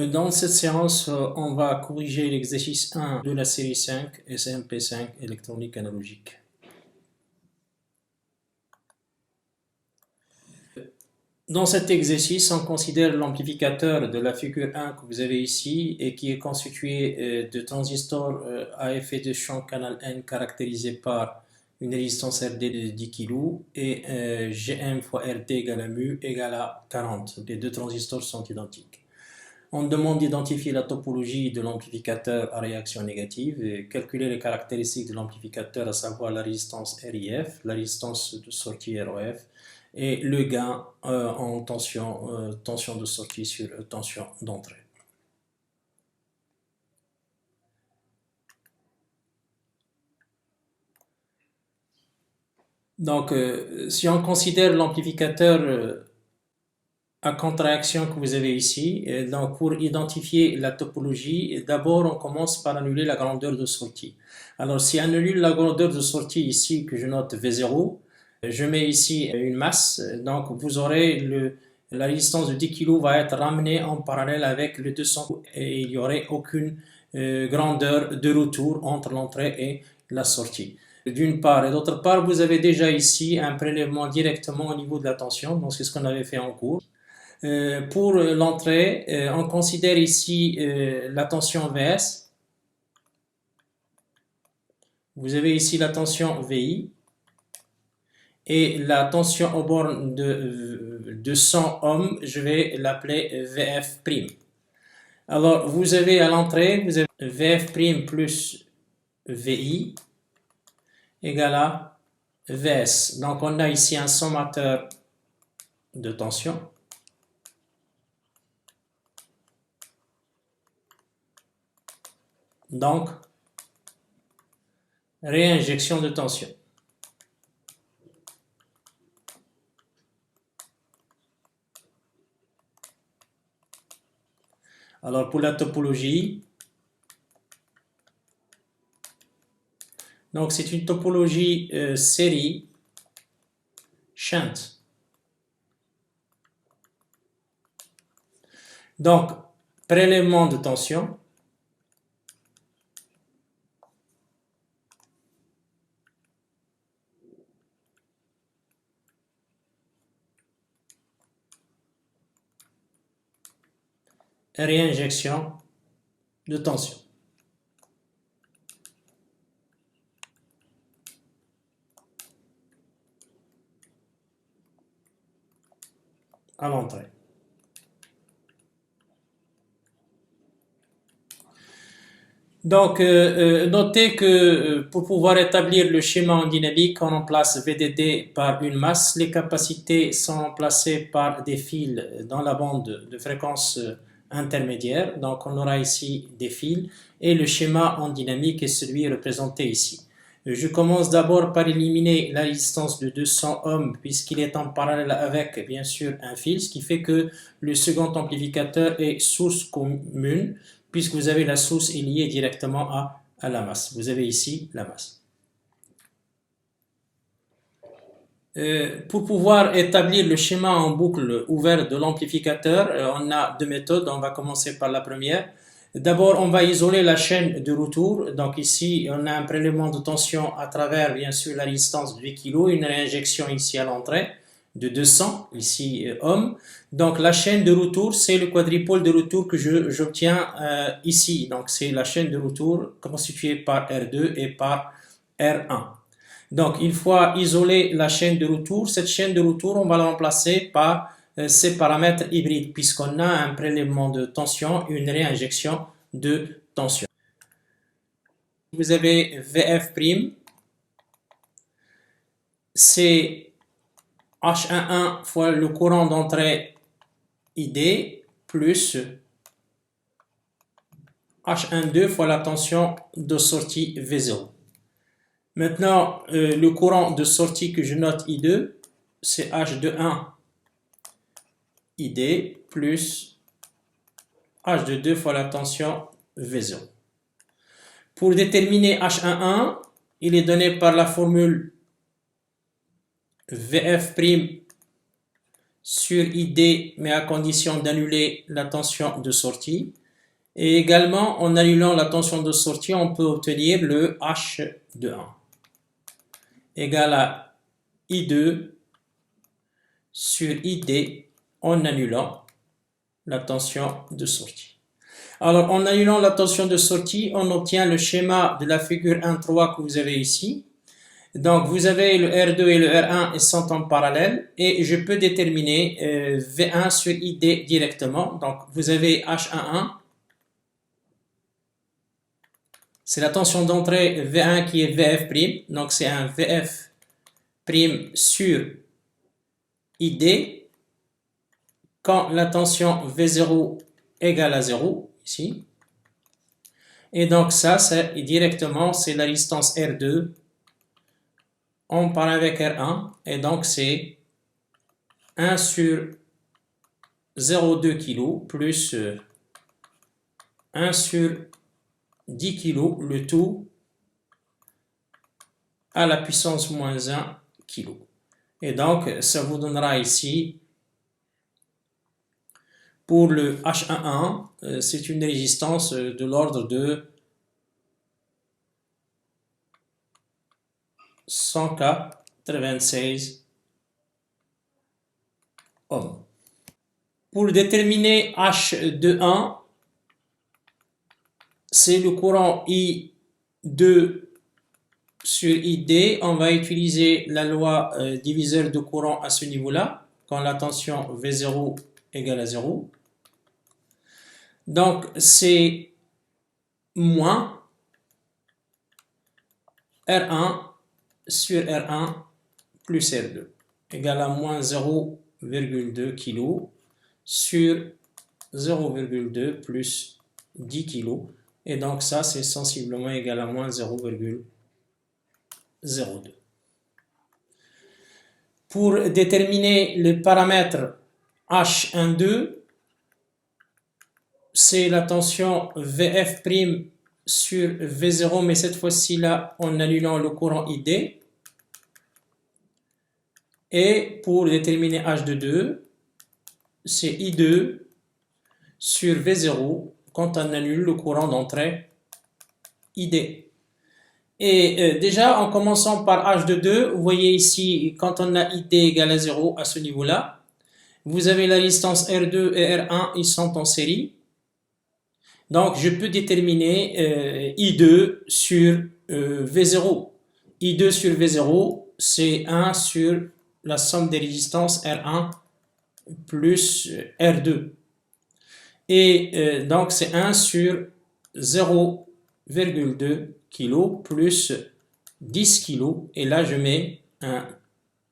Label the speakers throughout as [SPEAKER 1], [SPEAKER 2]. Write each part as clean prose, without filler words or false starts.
[SPEAKER 1] Dans cette séance, on va corriger l'exercice 1 de la série 5, SMP5 électronique analogique. Dans cet exercice, on considère l'amplificateur de la figure 1 que vous avez ici et qui est constitué de transistors à effet de champ canal N caractérisé par une résistance RD de 10 kg et Gm fois RD égale à mu égale à 40. Les deux transistors sont identiques. On demande d'identifier la topologie de l'amplificateur à réaction négative et calculer les caractéristiques de l'amplificateur, à savoir la résistance RIF, la résistance de sortie ROF et le gain en tension de sortie sur tension d'entrée. Donc, si on considère l'amplificateur à contre-réaction que vous avez ici, donc pour identifier la topologie, d'abord on commence par annuler la grandeur de sortie. Alors si on annule la grandeur de sortie ici, que je note V0, je mets ici une masse, donc vous aurez la résistance de 10 kg va être ramenée en parallèle avec le 200 et il n'y aurait aucune grandeur de retour entre l'entrée et la sortie. D'une part, et d'autre part, vous avez déjà ici un prélèvement directement au niveau de la tension, donc c'est ce qu'on avait fait en cours. Pour l'entrée, on considère ici la tension Vs. Vous avez ici la tension VI et la tension aux bornes de 100 ohms, je vais l'appeler Vf'. Alors, vous avez à l'entrée, vous avez Vf' plus VI égale à Vs. Donc, on a ici un sommateur de tension. Donc, réinjection de tension. Alors, pour la topologie, donc c'est une topologie série shunt. Donc, prélèvement de tension. Réinjection de tension. À l'entrée. Donc, notez que pour pouvoir établir le schéma en dynamique, on remplace VDD par une masse. Les capacités sont remplacées par des fils dans la bande de fréquence intermédiaire. Donc, on aura ici des fils et le schéma en dynamique est celui représenté ici. Je commence d'abord par éliminer la résistance de 200 ohms puisqu'il est en parallèle avec, bien sûr, un fil, ce qui fait que le second amplificateur est source commune puisque vous avez la source est liée directement à la masse. Vous avez ici la masse. Pour pouvoir établir le schéma en boucle ouverte de l'amplificateur, on a deux méthodes. On va commencer par la première. D'abord, on va isoler la chaîne de retour. Donc ici, on a un prélèvement de tension à travers, bien sûr, la résistance de 8 kg, une réinjection ici à l'entrée de 200, ici ohms. Donc la chaîne de retour, c'est le quadripôle de retour que j'obtiens ici. Donc c'est la chaîne de retour constituée par R2 et par R1. Donc une fois isolé la chaîne de retour, cette chaîne de retour, on va la remplacer par ces paramètres hybrides puisqu'on a un prélèvement de tension, une réinjection de tension. Vous avez Vf', c'est H11 fois le courant d'entrée ID plus H12 fois la tension de sortie V0. Maintenant, le courant de sortie que je note I2, c'est H21 ID plus H22 fois la tension V0. Pour déterminer H11, il est donné par la formule Vf' sur ID, mais à condition d'annuler la tension de sortie. Et également, en annulant la tension de sortie, on peut obtenir le H de 1 égal à I2 sur ID en annulant la tension de sortie. Alors, en annulant la tension de sortie, on obtient le schéma de la figure 1.3 que vous avez ici. Donc, vous avez le R2 et le R1, ils sont en parallèle et je peux déterminer V1 sur ID directement. Donc, vous avez H11, c'est la tension d'entrée V1 qui est VF', donc c'est un VF' sur ID quand la tension V0 égale à 0, ici. Et donc ça, c'est directement, c'est la résistance R2 on parle avec R1 et donc c'est 1 sur 0,2 kg plus 1 sur 10 kg, le tout à la puissance moins 1 kg. Et donc ça vous donnera ici, pour le H11, c'est une résistance de l'ordre de 196 ohms. Pour déterminer H21, c'est le courant I2 sur ID. On va utiliser la loi diviseur de courant à ce niveau-là, quand la tension V0 égale à 0. Donc, c'est moins R1 sur R1 plus R2 égale à moins 0,2 kg sur 0,2 plus 10 kg. Et donc ça, c'est sensiblement égal à moins 0,02. Pour déterminer le paramètre H12, c'est la tension VF' sur V0, mais cette fois-ci là, en annulant le courant ID. Et pour déterminer H22, c'est I2 sur V0 quand on annule le courant d'entrée ID. Et déjà, en commençant par H22, vous voyez ici, quand on a ID égale à 0 à ce niveau-là, vous avez la résistance R2 et R1, ils sont en série. Donc, je peux déterminer I2 sur V0. I2 sur V0, c'est 1 sur la somme des résistances R1 plus R2. Et donc, c'est 1 sur 0,2 kg plus 10 kg. Et là, je mets un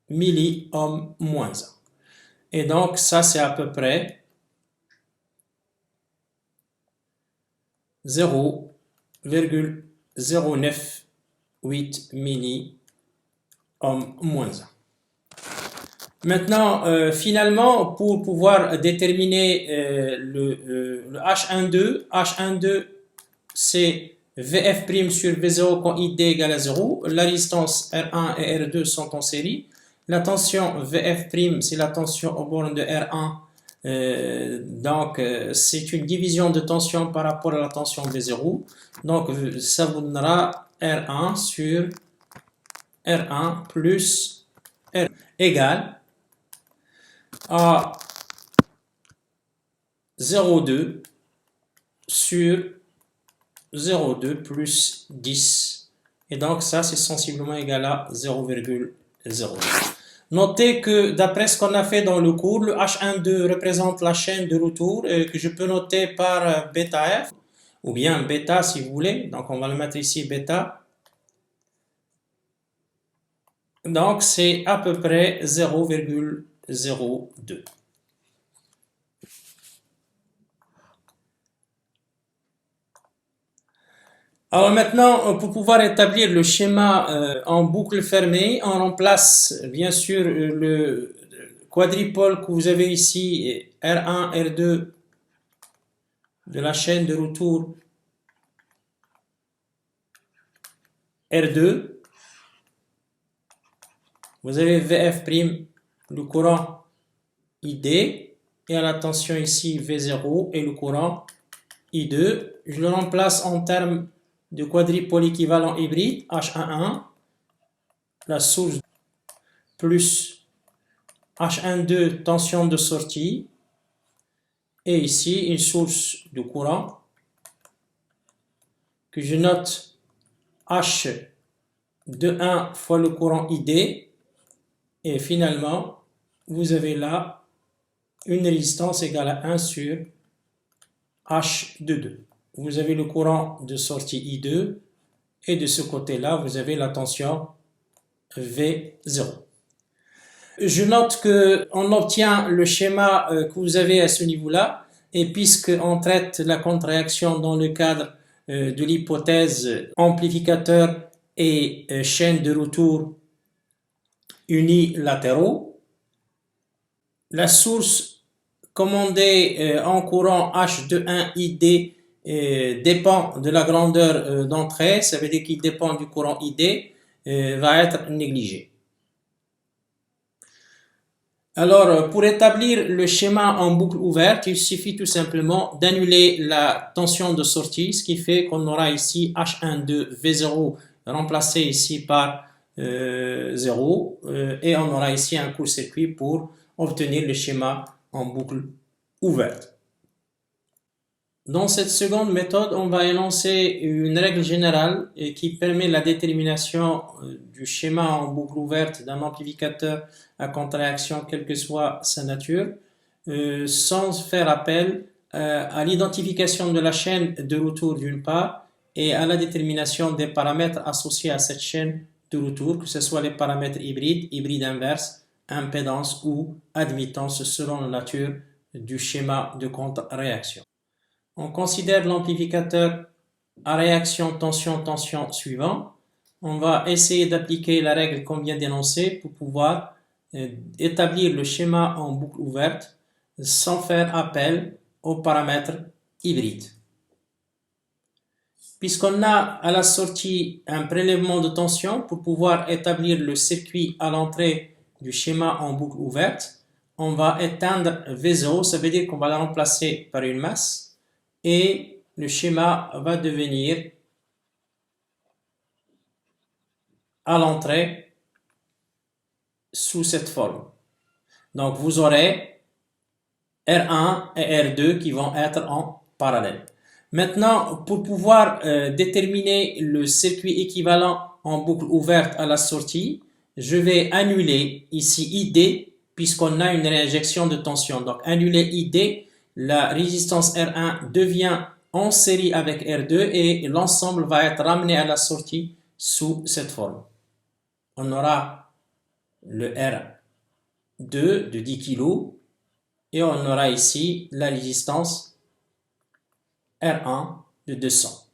[SPEAKER 1] milliohm moins 1. Et donc, ça, c'est à peu près 0,098 milliohm moins 1. Maintenant, finalement, pour pouvoir déterminer le H12, c'est VF' sur V0 quand ID égale à 0. La résistance R1 et R2 sont en série. La tension VF', c'est la tension aux bornes de R1. Donc, c'est une division de tension par rapport à la tension V0. Donc, ça vous donnera R1 sur R1 plus R égale à 0,2 sur 0,2 plus 10. Et donc, ça, c'est sensiblement égal à 0,02. Notez que d'après ce qu'on a fait dans le cours, le H12 représente la chaîne de retour que je peux noter par bêta F, ou bien bêta si vous voulez. Donc, on va le mettre ici bêta. Donc, c'est à peu près 0,02. Alors maintenant, pour pouvoir établir le schéma en boucle fermée, on remplace bien sûr le quadripôle que vous avez ici, R1, R2 de la chaîne de retour R2. Vous avez VF', le courant ID et à la tension ici V0 et le courant I2. Je le remplace en termes de quadripôle équivalent hybride H11, la source plus H12 tension de sortie et ici une source de courant que je note H21 fois le courant ID et finalement vous avez là une résistance égale à 1 sur H22. Vous avez le courant de sortie I2 et de ce côté-là, vous avez la tension V0. Je note qu'on obtient le schéma que vous avez à ce niveau-là et puisqu'on traite la contre-réaction dans le cadre de l'hypothèse amplificateur et chaîne de retour unilatéraux, la source commandée en courant H21ID dépend de la grandeur d'entrée, ça veut dire qu'il dépend du courant ID, va être négligée. Alors, pour établir le schéma en boucle ouverte, il suffit tout simplement d'annuler la tension de sortie, ce qui fait qu'on aura ici H12 V0 remplacé ici par 0 et on aura ici un court-circuit pour obtenir le schéma en boucle ouverte. Dans cette seconde méthode, on va énoncer une règle générale qui permet la détermination du schéma en boucle ouverte d'un amplificateur à contre-réaction, quelle que soit sa nature, sans faire appel à l'identification de la chaîne de retour d'une part et à la détermination des paramètres associés à cette chaîne de retour, que ce soit les paramètres hybrides, hybride inverse, impédance ou admittance selon la nature du schéma de contre-réaction. On considère l'amplificateur à réaction tension-tension suivant. On va essayer d'appliquer la règle qu'on vient d'énoncer pour pouvoir établir le schéma en boucle ouverte sans faire appel aux paramètres hybrides. Puisqu'on a à la sortie un prélèvement de tension pour pouvoir établir le circuit à l'entrée du schéma en boucle ouverte, on va éteindre V0, ça veut dire qu'on va la remplacer par une masse. Et le schéma va devenir à l'entrée sous cette forme. Donc vous aurez R1 et R2 qui vont être en parallèle. Maintenant, pour pouvoir déterminer le circuit équivalent en boucle ouverte à la sortie, je vais annuler ici ID puisqu'on a une réinjection de tension. Donc annuler ID, la résistance R1 devient en série avec R2 et l'ensemble va être ramené à la sortie sous cette forme. On aura le R2 de 10 kg et on aura ici la résistance R1 de 200.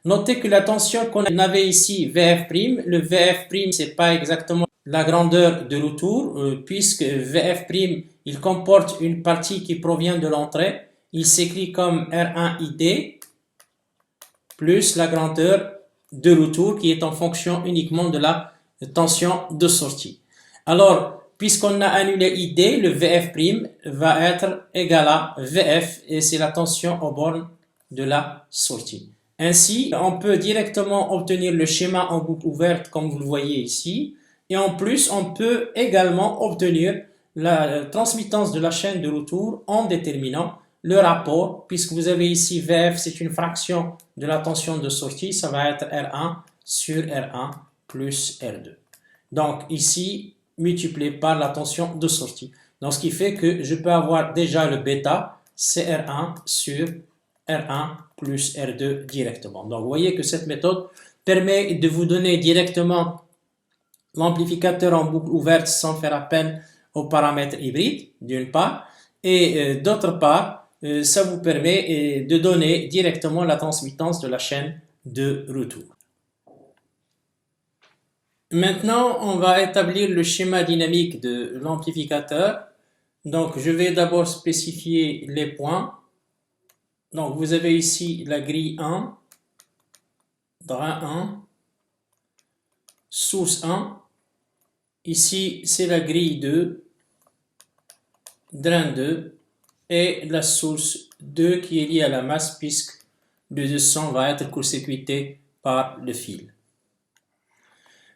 [SPEAKER 1] Notez que la tension qu'on avait ici, VF', le VF', c'est pas exactement la grandeur de retour, puisque VF', il comporte une partie qui provient de l'entrée. Il s'écrit comme R1ID plus la grandeur de retour qui est en fonction uniquement de la tension de sortie. Alors, puisqu'on a annulé ID, le VF' va être égal à VF et c'est la tension aux bornes de la sortie. Ainsi, on peut directement obtenir le schéma en boucle ouverte comme vous le voyez ici. Et en plus, on peut également obtenir la transmittance de la chaîne de retour en déterminant le rapport, puisque vous avez ici VF, c'est une fraction de la tension de sortie, ça va être R1 sur R1 plus R2. Donc ici, multiplié par la tension de sortie. Donc ce qui fait que je peux avoir déjà le bêta, c'est R1 sur R1 plus R2 directement. Donc vous voyez que cette méthode permet de vous donner directement l'amplificateur en boucle ouverte sans faire appel aux paramètres hybrides, d'une part, et d'autre part, ça vous permet de donner directement la transmittance de la chaîne de retour. Maintenant, on va établir le schéma dynamique de l'amplificateur. Donc, je vais d'abord spécifier les points. Donc, vous avez ici la grille 1, drain 1, source 1. Ici, c'est la grille 2, drain 2 et la source 2 qui est liée à la masse puisque le 200 va être court-circuité par le fil.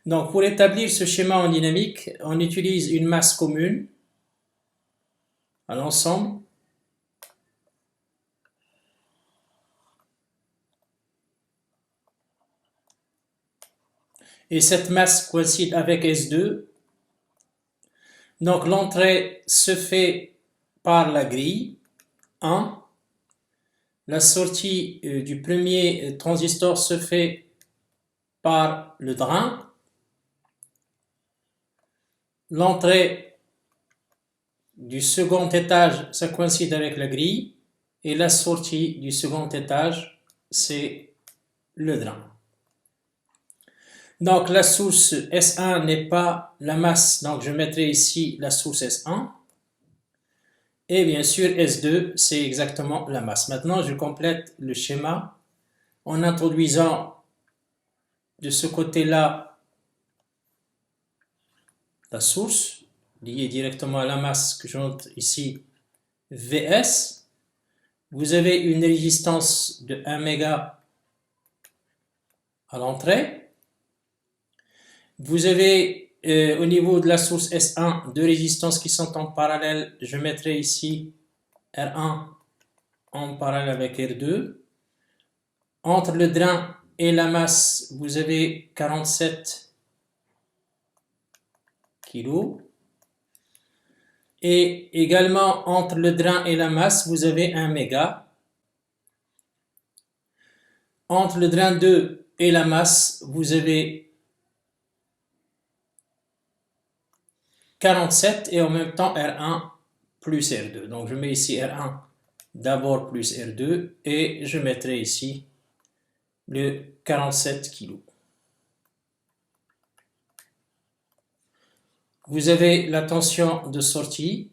[SPEAKER 1] Donc pour établir ce schéma en dynamique, on utilise une masse commune à l'ensemble. Et cette masse coïncide avec S2. Donc l'entrée se fait par la grille 1. La sortie du premier transistor se fait par le drain. L'entrée du second étage, ça coïncide avec la grille. Et la sortie du second étage, c'est le drain. Donc la source S1 n'est pas la masse, donc je mettrai ici la source S1. Et bien sûr S2, c'est exactement la masse. Maintenant, je complète le schéma en introduisant de ce côté-là la source liée directement à la masse que je montre ici, Vs. Vous avez une résistance de 1 méga à l'entrée. Vous avez au niveau de la source S1 deux résistances qui sont en parallèle. Je mettrai ici R1 en parallèle avec R2. Entre le drain et la masse, vous avez 47 kg. Et également entre le drain et la masse, vous avez 1 méga. Entre le drain 2 et la masse, vous avez 47 et en même temps R1 plus R2. Donc je mets ici R1 d'abord plus R2 et je mettrai ici le 47 kg. Vous avez la tension de sortie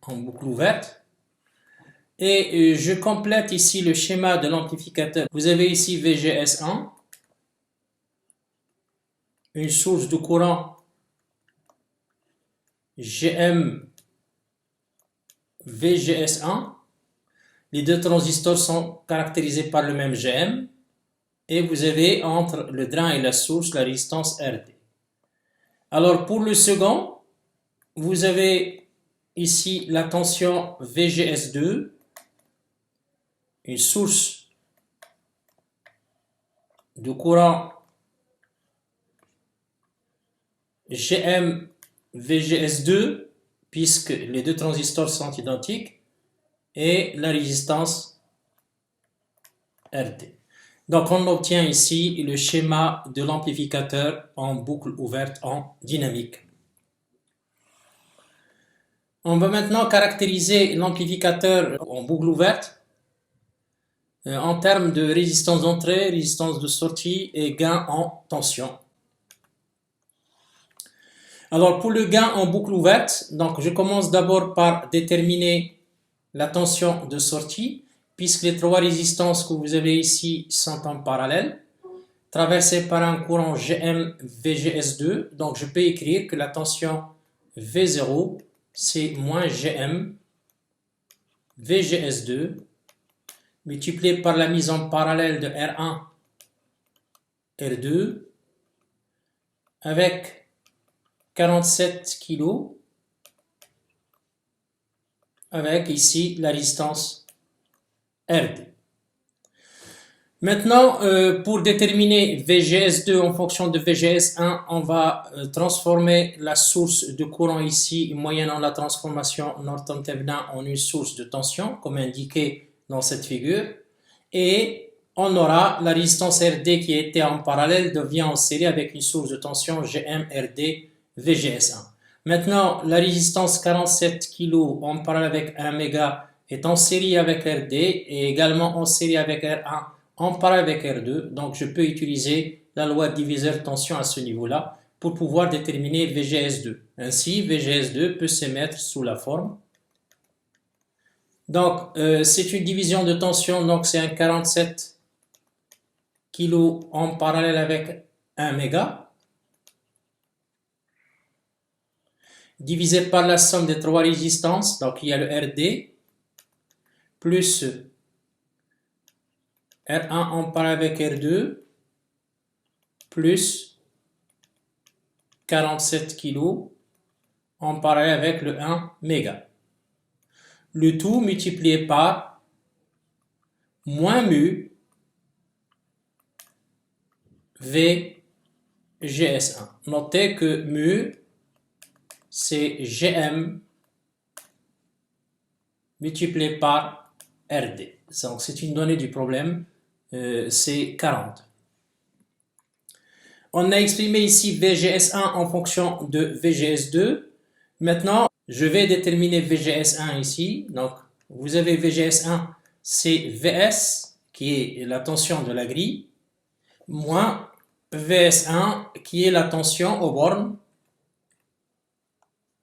[SPEAKER 1] en boucle ouverte. Et je complète ici le schéma de l'amplificateur. Vous avez ici VGS1, une source de courant GM VGS1. Les deux transistors sont caractérisés par le même GM. Et vous avez entre le drain et la source la résistance RD. Alors pour le second, vous avez ici la tension VGS2, une source de courant GM VGS2, puisque les deux transistors sont identiques, et la résistance RD. Donc on obtient ici le schéma de l'amplificateur en boucle ouverte en dynamique. On va maintenant caractériser l'amplificateur en boucle ouverte en termes de résistance d'entrée, résistance de sortie et gain en tension. Alors pour le gain en boucle ouverte, donc je commence d'abord par déterminer la tension de sortie, puisque les trois résistances que vous avez ici sont en parallèle, traversées par un courant GM VGS2. Donc je peux écrire que la tension V0 c'est moins GM VGS2 multiplié par la mise en parallèle de R1 R2 avec 47 kg avec ici la résistance RD. Maintenant, pour déterminer VGS2 en fonction de VGS1, on va transformer la source de courant ici, moyennant la transformation Norton-Thevenin, en une source de tension, comme indiqué dans cette figure. Et on aura la résistance RD qui était en parallèle devient en série avec une source de tension GM-RD VGS1. Maintenant, la résistance 47 kg en parallèle avec 1 méga est en série avec RD et également en série avec R1 en parallèle avec R2. Donc, je peux utiliser la loi de diviseur tension à ce niveau-là pour pouvoir déterminer VGS2. Ainsi, VGS2 peut se mettre sous la forme. Donc, c'est une division de tension, donc c'est un 47 kg en parallèle avec 1 méga. divisé par la somme des trois résistances, donc il y a le RD, plus R1 en parallèle avec R2, plus 47 kg en parallèle avec le 1 méga. Le tout multiplié par moins mu VGS1. Notez que mu, c'est GM multiplié par RD. Donc c'est une donnée du problème, c'est 40. On a exprimé ici VGS1 en fonction de VGS2. Maintenant, je vais déterminer VGS1 ici. Donc, vous avez VGS1, c'est VS, qui est la tension de la grille, moins VS1, qui est la tension aux bornes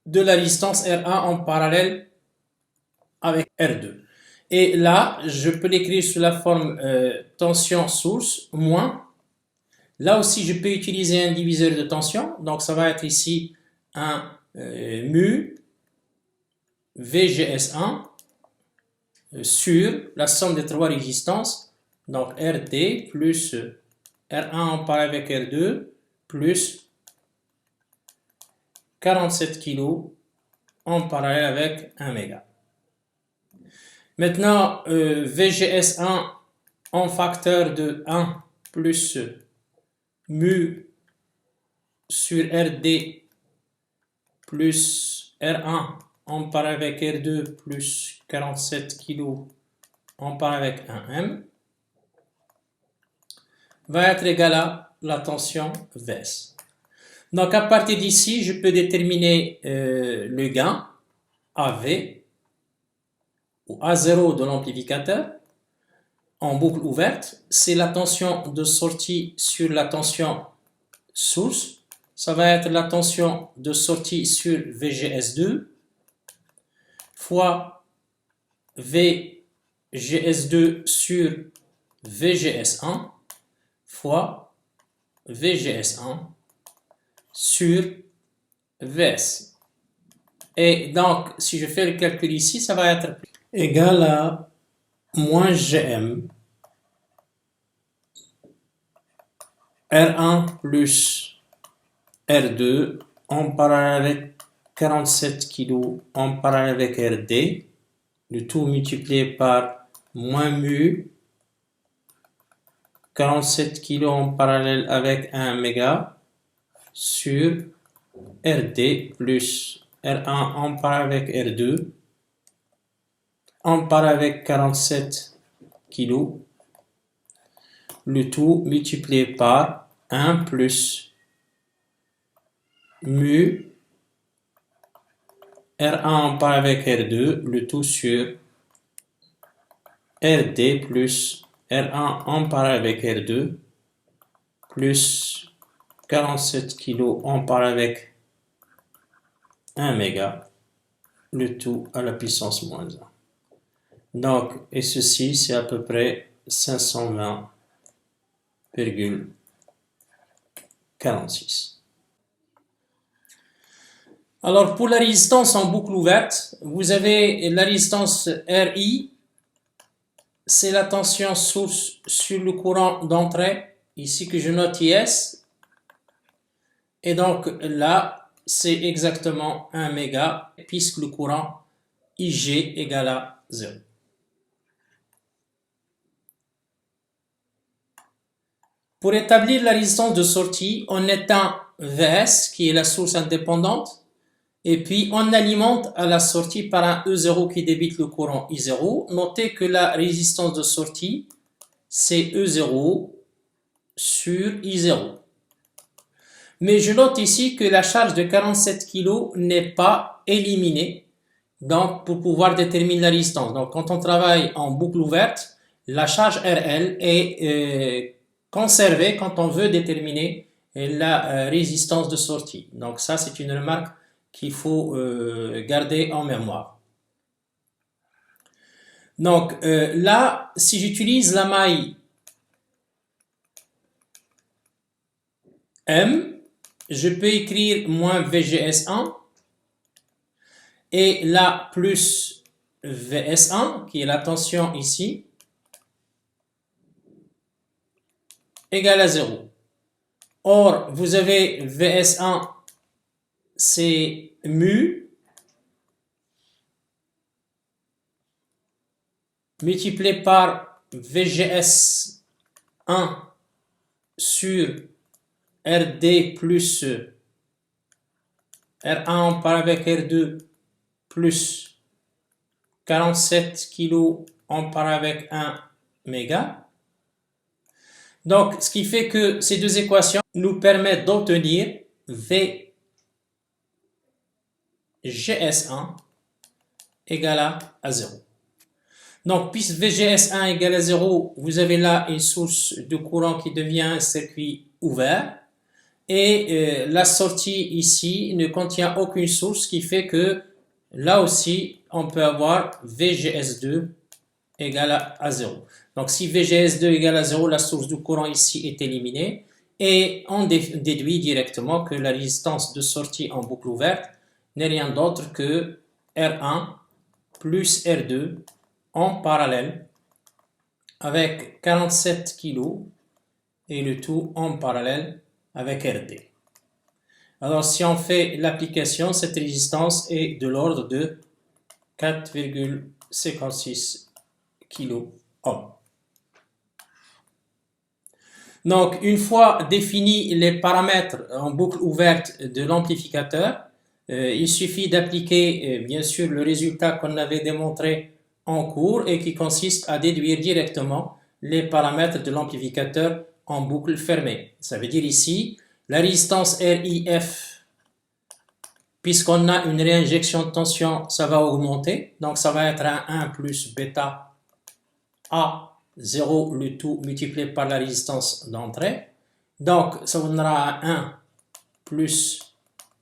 [SPEAKER 1] de la résistance R1 en parallèle avec R2. Et là, je peux l'écrire sous la forme tension source moins. Là aussi, je peux utiliser un diviseur de tension. Donc, ça va être ici un mu VGS1 sur la somme des trois résistances. Donc, RD plus R1 en parallèle avec R2 plus 47 kg en parallèle avec 1 méga. Maintenant, VGS1 en facteur de 1 plus mu sur RD plus R1 en parallèle avec R2 plus 47 kg en parallèle avec 1M va être égal à la tension Vs. Donc à partir d'ici, je peux déterminer le gain AV ou A0 de l'amplificateur en boucle ouverte. C'est la tension de sortie sur la tension source. Ça va être la tension de sortie sur VGS2 fois VGS2 sur VGS1 fois VGS1 sur Vs. Et donc, si je fais le calcul ici, ça va être égal à moins Gm R1 plus R2 en parallèle avec 47 kg en parallèle avec RD, le tout multiplié par moins mu 47 kg en parallèle avec 1 méga sur RD plus R1 en parallèle avec R2 en parallèle avec 47 kg, le tout multiplié par 1 plus mu R1 en parallèle avec R2, le tout sur RD plus R1 en parallèle avec R2 plus 47 kg en parallèle avec 1 méga, le tout à la puissance moins 1. Donc, et ceci, c'est à peu près 520,46. Alors, pour la résistance en boucle ouverte, vous avez la résistance RI, c'est la tension source sur le courant d'entrée, ici que je note IS. Et donc là, c'est exactement 1 méga, puisque le courant IG égale à 0. Pour établir la résistance de sortie, on éteint Vs, qui est la source indépendante, et puis on alimente à la sortie par un E0 qui débite le courant I0. Notez que la résistance de sortie, c'est E0 sur I0. Mais je note ici que la charge de 47 kg n'est pas éliminée, donc pour pouvoir déterminer la résistance. Donc quand on travaille en boucle ouverte, la charge RL est conservée quand on veut déterminer la résistance de sortie. Donc ça, c'est une remarque qu'il faut garder en mémoire. Donc là, si j'utilise la maille M, je peux écrire moins VGS1 et là plus VS1, qui est la tension ici, égale à 0. Or, vous avez VS1, c'est mu, multiplié par VGS1 sur RD plus R1 on part avec R2 plus 47 kg on part avec 1 méga. Donc, ce qui fait que ces deux équations nous permettent d'obtenir VGS1 égale à 0. Donc, puisque VGS1 égale à 0, vous avez là une source de courant qui devient un circuit ouvert. Et la sortie ici ne contient aucune source, ce qui fait que là aussi, on peut avoir VGS2 égale à 0. Donc, si VGS2 égale à 0, la source de courant ici est éliminée. Et on déduit directement que la résistance de sortie en boucle ouverte n'est rien d'autre que R1 plus R2 en parallèle avec 47 kg et le tout en parallèle avec RD. Alors, si on fait l'application, cette résistance est de l'ordre de 4,56 kilo ohm. Donc, une fois définis les paramètres en boucle ouverte de l'amplificateur, il suffit d'appliquer, bien sûr, le résultat qu'on avait démontré en cours et qui consiste à déduire directement les paramètres de l'amplificateur en boucle fermée. Ça veut dire ici, la résistance RIF, puisqu'on a une réinjection de tension, ça va augmenter. Donc, ça va être un 1 plus bêta A 0, le tout multiplié par la résistance d'entrée. Donc, ça donnera un 1 plus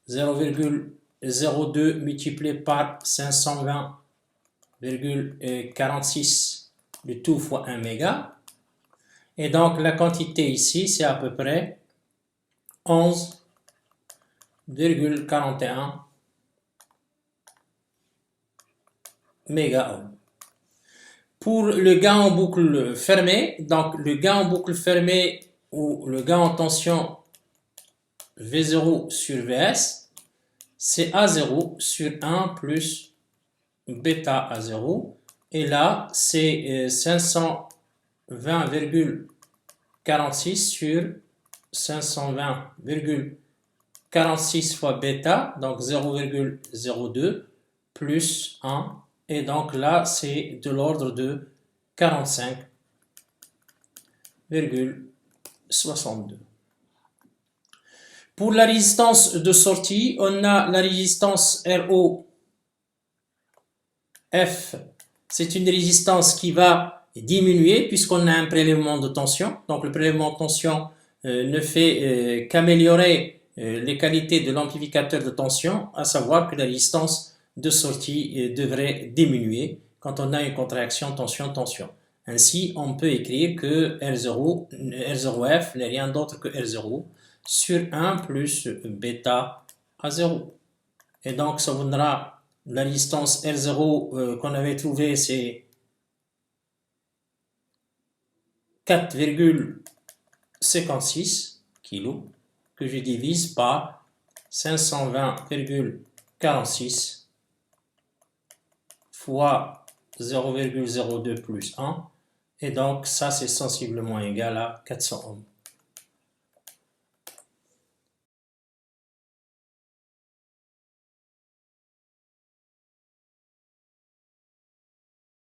[SPEAKER 1] 0,02 multiplié par 520,46, le tout fois 1 méga. Et donc, la quantité ici, c'est à peu près 11,41 méga-ohm. Pour le gain en boucle fermée, donc le gain en boucle fermée ou le gain en tension V0 sur Vs, c'est A0 sur 1 plus bêta A0. Et là, c'est 520,46 sur 520,46 fois bêta, donc 0,02 plus 1. Et donc là, c'est de l'ordre de 45,62. Pour la résistance de sortie, on a la résistance ROF. C'est une résistance qui va diminuer puisqu'on a un prélèvement de tension. Donc le prélèvement de tension ne fait qu'améliorer les qualités de l'amplificateur de tension, à savoir que la résistance de sortie devrait diminuer quand on a une contraction tension-tension. Ainsi, on peut écrire que R0F n'est rien d'autre que R0 sur 1 plus bêta A0. Et donc, ça donnera la résistance R0 qu'on avait trouvée, c'est 4,56 kg que je divise par 520,46 fois 0,02 plus 1. Et donc, ça, c'est sensiblement égal à 400 ohms.